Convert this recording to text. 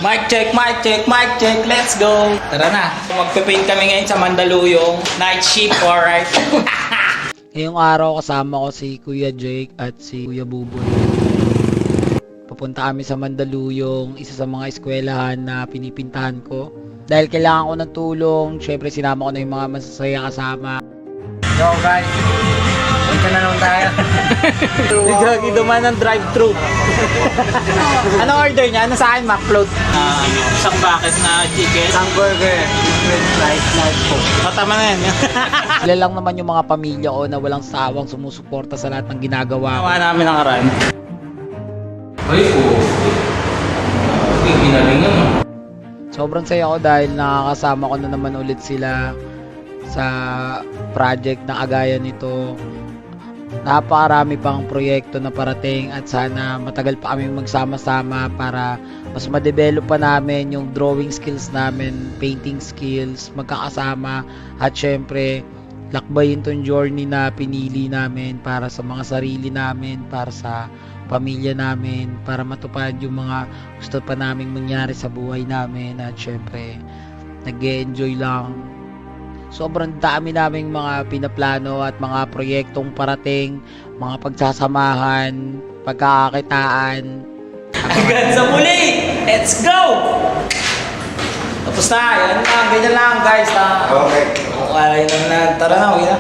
Mic check, mic check, mic check, let's go! Tara na, magpe-paint kami ngayon sa Mandaluyong night shift, alright? Ngayong araw kasama ko si Kuya Jake at si Kuya Buboy. Papunta kami sa Mandaluyong, isa sa mga eskwelahan na pinipintahan ko. Dahil kailangan ko ng tulong, syempre sinama ko na yung mga masasaya kasama. Yo guys, punta na naman tayo. Gagi duman ng drive-thru. Ano order niya? Ano sa akin, McFloat? Isang bucket na chicken. Isang burger. French fries, large coke. Tama na yan. Sila lang naman yung mga pamilya ko na walang sawang sumusuporta sa lahat ng ginagawa ko. Ginawa namin ang karan. Ay po. Ginalingan mo. Sobrang saya ko dahil nakakasama ko na naman ulit sila sa project na kagaya nito. Napakarami pang proyekto na parating at sana matagal pa kami magsama-sama para mas ma-develop pa namin yung drawing skills namin, painting skills, magkakasama at syempre lakbayin tong journey na pinili namin para sa mga sarili namin, para sa pamilya namin, para matupad yung mga gusto pa naming mangyari sa buhay namin at syempre nag-e-enjoy lang. Sobrang dami naming mga pinaplano at mga proyektong parating, mga pagsasamahan, pagkakakitaan. Hanggang sa muli! Let's go! Tapos na, yan lang, ganyan lang guys. Okay. Okay na, tara na, uwi na.